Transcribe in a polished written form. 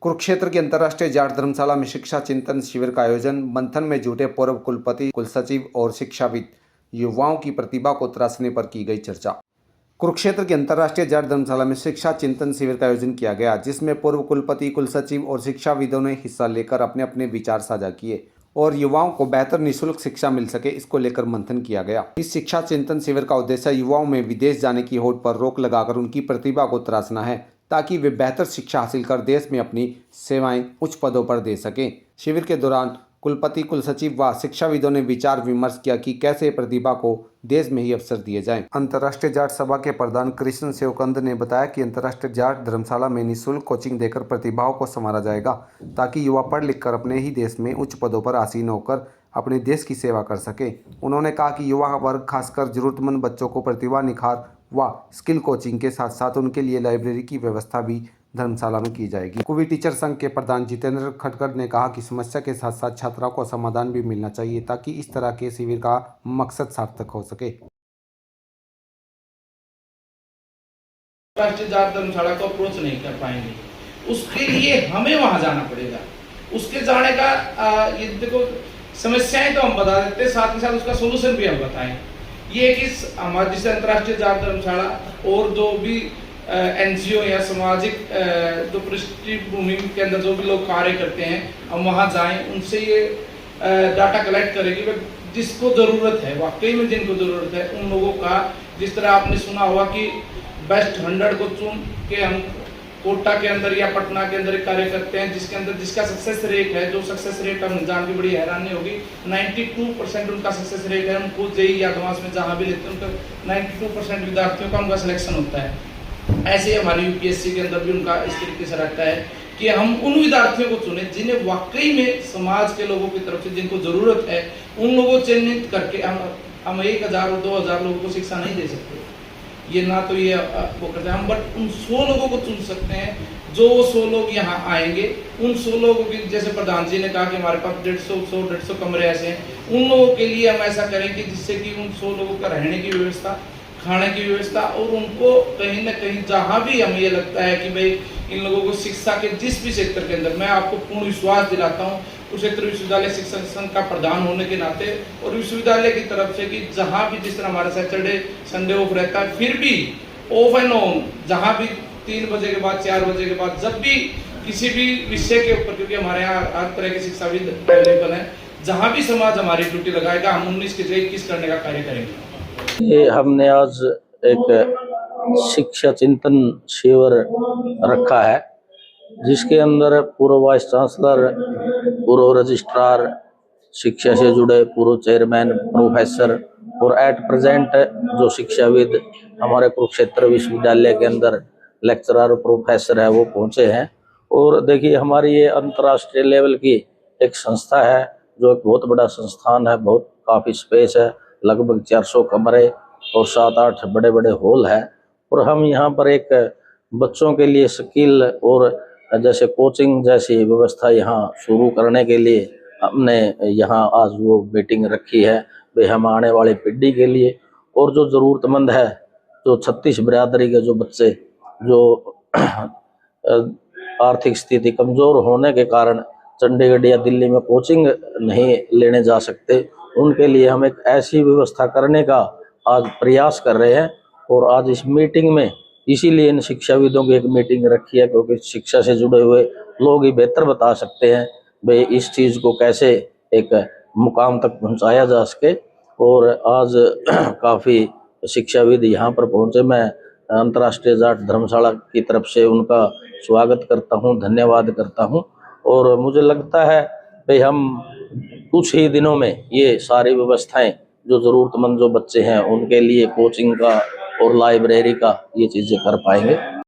कुरुक्षेत्र की अंतर्राष्ट्रीय जाट धर्मशाला में शिक्षा चिंतन शिविर का आयोजन। मंथन में जुटे पूर्व कुलपति, कुलसचिव और शिक्षाविद, युवाओं की प्रतिभा को तराशने पर की गई चर्चा। कुरुक्षेत्र की अंतर्राष्ट्रीय जाट धर्मशाला में शिक्षा चिंतन शिविर का आयोजन किया गया, जिसमें पूर्व कुलपति, कुलसचिव और शिक्षाविदों ने हिस्सा लेकर अपने अपने विचार साझा किए और युवाओं को बेहतर निःशुल्क शिक्षा मिल सके, इसको लेकर मंथन किया गया। इस शिक्षा चिंतन शिविर का उद्देश्य युवाओं में विदेश जाने की होड़ पर रोक लगाकर उनकी प्रतिभा को तराशना है, ताकि वे बेहतर शिक्षा हासिल कर देश में अपनी सेवाएं उच्च पदों पर दे सकें। शिविर के दौरान कुलपति, कुलसचिव व शिक्षाविदों ने विचार विमर्श किया कि कैसे प्रतिभा को देश में ही अवसर दिए जाएं। अंतर्राष्ट्रीय जाट सभा के प्रधान कृष्ण सेवकंद ने बताया कि अंतर्राष्ट्रीय जाट धर्मशाला में निःशुल्क कोचिंग देकर प्रतिभाओं को संवारा जाएगा, ताकि युवा पढ़ लिख कर अपने ही देश में उच्च पदों पर आसीन होकर अपने देश की सेवा कर सके। उन्होंने कहा कि युवा वर्ग, खासकर जरूरतमंद बच्चों को प्रतिभा निखार व स्किल कोचिंग के साथ साथ उनके लिए लाइब्रेरी की व्यवस्था भी धर्मशाला में की जाएगी। कुवी टीचर संघ के प्रधान जितेंद्र खटकर ने कहा कि समस्या के साथ साथ छात्राओं को समाधान भी मिलना चाहिए, ताकि इस तरह के शिविर का मकसद सार्थक हो सके। राष्ट्रीय जाट धर्मशाला को अप्रोच नहीं कर पाएंगे, उसके लिए हमें वहां जाना पड़ेगा। उसके जाने का ये देखो, समस्याएं तो हम बता देते हैं, साथ ही साथ उसका सोल्यूशन भी हम बताएं। ये कि हमारे जैसे अंतर्राष्ट्रीय जाट धर्मशाला और जो भी एनजीओ या सामाजिक जो पृष्ठभूमि के अंदर जो भी लोग कार्य करते हैं, हम वहां जाएं, उनसे ये डाटा कलेक्ट करेंगे जिसको जरूरत है, वाकई में जिनको जरूरत है उन लोगों का। जिस तरह आपने सुना होगा कि बेस्ट 100 को चुन के हम कोटा के अंदर या पटना के अंदर कार्य करते हैं, जिसके अंदर जिसका सक्सेस रेट है, जो सक्सेस रेट हम जान के बड़ी हैरानी होगी, 92% उनका सक्सेस रेट है। हम खुद जेईई या एडवांस में जहाँ भी लेते हैं उनका 92% विद्यार्थियों का उनका सिलेक्शन होता है। ऐसे ही हमारी यूपीएससी के अंदर भी उनका इस तरीके से रहता है कि हम उन विद्यार्थियों को चुने जिन्हें वाकई में समाज के लोगों की तरफ से जिनको जरूरत है, उन लोगों को चिन्हित करके हम 1000 और 2000 लोगों को शिक्षा नहीं दे सकते। ये ना तो ये वो करते हैं हम, बट उन 100 लोगों को चुन सकते हैं। जो 100 लोग यहाँ आएंगे, उन 100 लोगों की, जैसे प्रधान जी ने कहा कि हमारे पास 150 कमरे ऐसे हैं, उन लोगों के लिए हम ऐसा करें कि जिससे कि उन 100 लोगों का रहने की व्यवस्था, खाने की व्यवस्था, और उनको कहीं ना कहीं जहाँ भी हमें ये लगता है कि भाई इन लोगों को शिक्षा के जिस भी क्षेत्र के अंदर, मैं आपको पूर्ण विश्वास दिलाता हूँ कुरुक्षेत्र विश्वविद्यालय शिक्षक संघ का प्रधान होने के नाते और विश्वविद्यालय की तरफ से कि जहाँ भी, जिस तरह हमारा सैटरडे संडे ऑफ रहता है, फिर भी ऑफ एंड ऑन जहाँ भी 3 बजे के बाद, 4 बजे के बाद, जब भी किसी भी विषय के ऊपर, क्योंकि हमारे यहाँ हर तरह के शिक्षाविद अवेलेबल है, जहाँ भी समाज हमारी ड्यूटी लगाएगा, हम 19 के 21 करने का कार्य करेंगे। ये हमने आज एक शिक्षा चिंतन शिविर रखा है, जिसके अंदर पूर्व वाइस चांसलर, पूर्व रजिस्ट्रार, शिक्षा से जुड़े पूर्व चेयरमैन, प्रोफेसर और एट प्रेजेंट जो शिक्षाविद हमारे कुरुक्षेत्र विश्वविद्यालय के अंदर लेक्चरर, प्रोफेसर है, वो पहुंचे हैं। और देखिए, हमारी ये अंतर्राष्ट्रीय लेवल की एक संस्था है, जो एक बहुत बड़ा संस्थान है, बहुत काफ़ी स्पेस है, लगभग 400 कमरे और 7-8 बड़े बड़े हॉल है। और हम यहाँ पर एक बच्चों के लिए स्किल और जैसे कोचिंग जैसी व्यवस्था यहाँ शुरू करने के लिए हमने यहाँ आज वो मीटिंग रखी है। वे हम आने वाली पीढ़ी के लिए और जो ज़रूरतमंद है, जो 36 बिरादरी के जो बच्चे जो आर्थिक स्थिति कमज़ोर होने के कारण चंडीगढ़ या दिल्ली में कोचिंग नहीं लेने जा सकते, उनके लिए हम एक ऐसी व्यवस्था करने का आज प्रयास कर रहे हैं। और आज इस मीटिंग में इसीलिए इन शिक्षाविदों की एक मीटिंग रखी है, क्योंकि शिक्षा से जुड़े हुए लोग ही बेहतर बता सकते हैं भाई इस चीज़ को कैसे एक मुकाम तक पहुंचाया जा सके। और आज काफ़ी शिक्षाविद यहाँ पर पहुंचे। मैं अंतर्राष्ट्रीय जाट धर्मशाला की तरफ से उनका स्वागत करता हूँ, धन्यवाद करता हूँ। और मुझे लगता है भाई हम कुछ ही दिनों में ये सारी व्यवस्थाएं, जो ज़रूरतमंद जो बच्चे हैं उनके लिए कोचिंग का और लाइब्रेरी का, ये चीज़ें कर पाएंगे।